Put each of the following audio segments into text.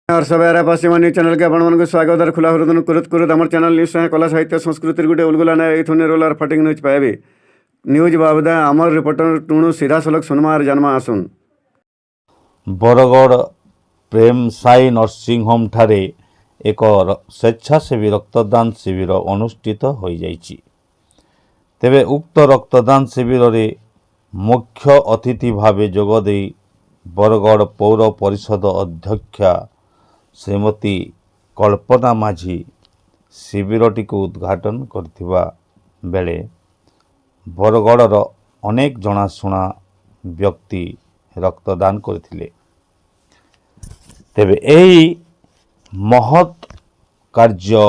और सबै पश्चिम news channel के आपको स्वागत और खुला हृदय कुरुत कुरुत आम चैनल न्यूज कला साहित्य संस्कृति गोटे उलगुला ना ये रोल और फटिंग न्यूज पाइबे न्यूज बाबदा आमर रिपोर्टर टुणु सीधा सलख सुनमा और जन्मा आसुन। बरगढ़ प्रेम साई नर्सिंग होम ठारे एक स्वेच्छासेवी रक्तदान शिविर अनुष्ठित हो जाइछि। तेबे उक्त रक्तदान शिविर रे मुख्य अतिथि भावे जोगदे बरगढ़ पौर परिषद अध्यक्षा श्रीमती कल्पना माझी शिविरटी को उद्घाटन करथिबा बेले बरगढ़र अनेक जनाशुना व्यक्ति रक्तदान करथिले। तेबे एही महत् कार्य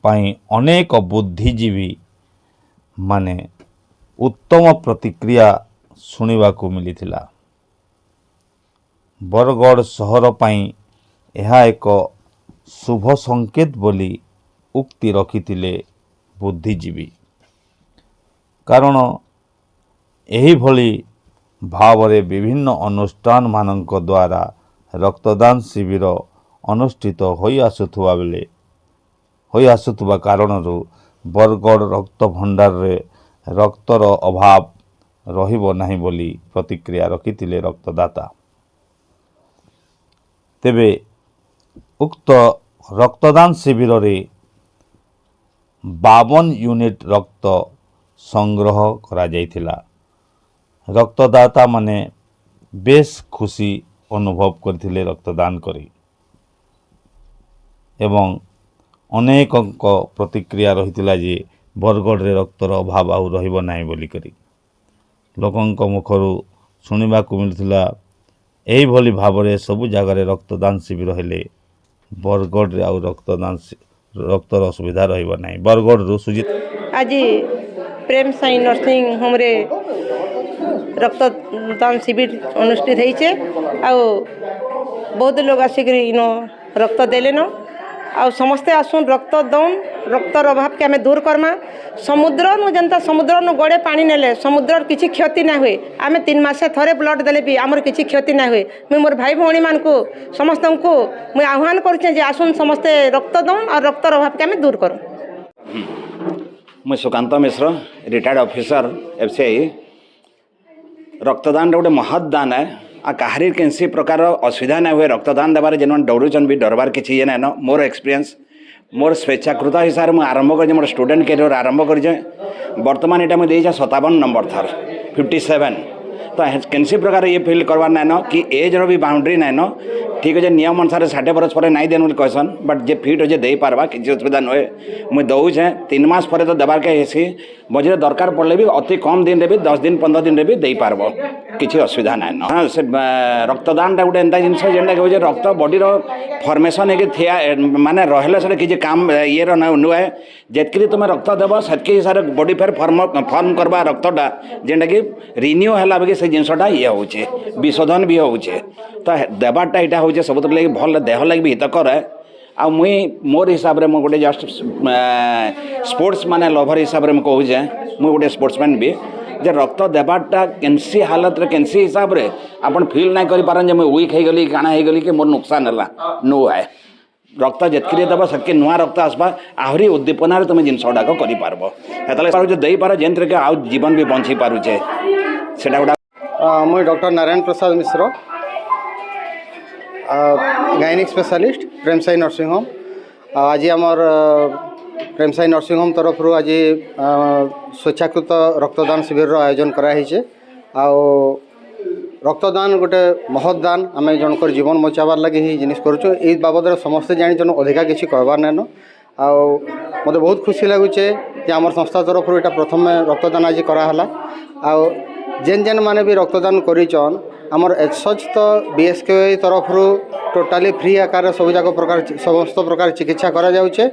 पाई अनेक बुद्धिजीवी माने उत्तम प्रतिक्रिया सुनिबा को मिलिथिला। बरगढ़ सहर पाई यह एक शुभ संकेत बोली उक्ति रखिथिले बुद्धिजीवी। कारण एही भली भावरे विभिन्न अनुष्ठान मानक द्वारा रक्तदान शिविर अनुष्ठित होई आसुथुवा कारणरू बरगढ़ रक्त भंडार रे रक्तर अभाव रहिबो नाही बोली प्रतिक्रिया रखिथिले रक्तदाता। तेबे उक्त रक्तदान शिविर रे 52 यूनिट रक्त संग्रह करा जाइथिला। रक्तदाता माने बेस खुशी अनुभव करथिले रक्तदान करी एवं अनेक प्रतिक्रिया रहिथिला जे बरगढ़ रे रक्तर अभाव आउ रहिबो नाही बोली करी लोकंक मुखरू सुनिबा को मिलथिला। एही भली भावरे सबु जगार रक्तदान शिविर हेले बरगढ़ रे आउ रक्तर असुविधा रहिबो नाही। बरगढ़ रु सुजित आज प्रेम साई नर्सिंग होम रे रक्तदान शिविर अनुष्ठित होइछे। आ बहुत लोग आसिक इनो रक्त देले न आ समस्ते आसुन रक्त दौन रक्तर अभाव के आम दूर करमा। समुद्र नु जनता समुद्र नु गड़े पानी नेले समुद्र किसी क्षति ना हुए। आम 3 मासे थरे ब्लड देले भी आमर किसी क्षति ना हुए। मुझे मोर भाई भौणी मान को समस्त को मुझे आह्वान करुचे जे आसुन समस्ते रक्त दौन और रक्तर अभाव के आम दूर करूँ। मैं सुकांत मिश्र रिटायर्ड ऑफिसर एफसीआई। रक्तदान गोटे महत्दान है आ कहारी कैसी प्रकार असुविधा ना हुए रक्तदान देवार जेन डरुचन भी डरबार किसी ये ना मोर एक्सपीरियंस मोर स्वेच्छाकृत हिसाब से मुझे आरंभ कर मोर स्टूडेंट कैरियर आरंभ कर बर्तमान यहाँ मुझे 57 नंबर थर 57 तो कैसी प्रकार ये फिल करवार ना कि एज रो भी बाउंड्री ना ठीक है नियम अनुसार 60 बरस पर नहीं देन कहसन बट जे फिट हो दे पार्बा किसी असुविधा नुहे मुझे दौचे 3 मास पर तो देवार के हेसी मझे दरकार पड़े भी अति कम दिन भी 10 दिन 15 दिन भी दे पार्ब किसी असुविधा ना हाँ से रक्तदान गोटे एंता जिनस जेनटा कि रक्त बॉडीर फर्मेसन है माने रहिले से किसी काम ये नुहे जितकी तुम रक्त देव से हिसाब से बॉडी फेर फर्म करवा रक्तटा जेनटा कि रिन्यू है से जिनसटा ये होचे विशोधन भी होचे तो देवाटा यहाँ हूँ सब लगे भल देह लगे भी हितकर है। आ मुई मोर हिसाब से मुझे जस्ट स्पोर्ट्स माने लभर हिसाब से मुझे मुझे गोटे स्पोर्ट्समैन भी जे रक्त देवाटा केनसी हालत रे केनसी हिसाब से आपन फील ना करि पारन जे मुई वीक हे गली काना हे गली कि मोर नुकसान हला नो है रक्त जितकी देव से नुआ रक्त आसपा आहरी उद्दीपन तुम जिनसटा कर पार्ब हेतले दे पार जेनथरे के आउ जीवन भी बंची पारुचे सेटा गोटा। मुई doctor Narayan Prasad Mishra gynaec specialist प्रेम साई नर्सिंग होम। आज आमर प्रेम साई नर्सिंग होम तरफ आज स्वेच्छाकृत रक्तदान शिविर आयोजन कराई। रक्तदान गोटे महत्दान आम जनकर जीवन बचाबार लगे ही जिनिस करूँ ये बाबद समस्ते जान अधिका किसी कहबार नाइन मत बहुत खुशी लगुचे कि आम संस्था तरफ यहाँ प्रथम रक्तदान आज कराला। जेन जेन माने भी रक्तदान करिचन आमर एसच तो बीएसके तरफ टोटाली फ्री आकार सब जाक प्रकार समस्त प्रकार चिकित्सा करा जाउचे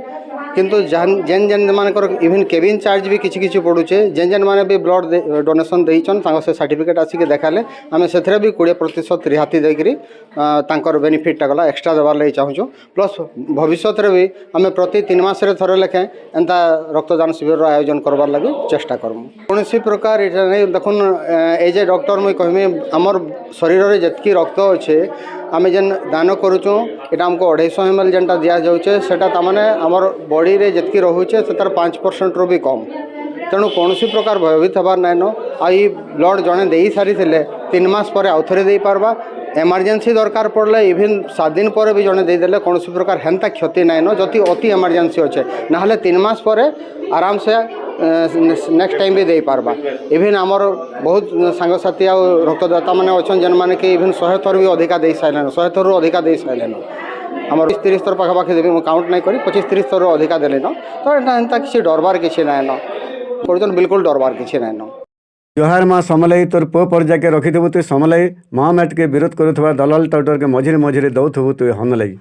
किंतु जेन जेन मानकर इवन केबिन चार्ज भी किसी किसी पड़ुचे जेन जेन माने भी ब्लड डोनेशन देइचन से सर्टिफिकेट आसिक देखाले आम से भी 20% रिहाती देकरी तांकर बेनिफिटा गला एक्सट्रा देवार लगे चाहूँ। प्लस भविष्य भी आम प्रति 3 मास थरे लेखें एंता रक्तदान शिविर आयोजन करवार लगे चेष्टा करमु। कौन प्रकार ये देखुन एज ए डॉक्टर मुझे कहमी आमर शरीर में जितकी रक्त अच्छे आमे जेन दान करूँ यहाँ आमको 250 ml जेनटा दिया जाऊे सेटा तमाने आमर बॉडी रे जितकी रोचे से तार 5% भी कम तेणु कौन प्रकार भयभीत हबार नाइन आई ब्लड जड़े दे सारी 3 मास पर आउ थे दे पार्बा एमरजेंसी दरकार पड़े इवन 7 दिन पर भी जड़े देदेले कौन प्रकार हेन्ता क्षति नाइन जदि अति एमरजेंसी अच्छे ना 3 मास पर आराम से नेक्स्ट टाइम भी दे पार्बा इवन आमर बहुत सांगसाथी आ रक्तदाता मैंने अच्छे जेन मैंने कि इवन 100 थर भी अधिका दे सारे 100 थर अधिका दे सारे आम 30 थर पाखापाखि देवी मुझे काउंट नहीं करी 25-30 थर अधिका देलेन तो एंता किसी डरबार किसी नाइन कर बिल्कुल डरबार किसी नाइन। जोहार माँ समलई तोर पो पर्जा के रखिथबु तु समलई महामेट के विरोध करुवा दलाल टाउटर के मझिरे मझिरे दौथबु तु हनलई।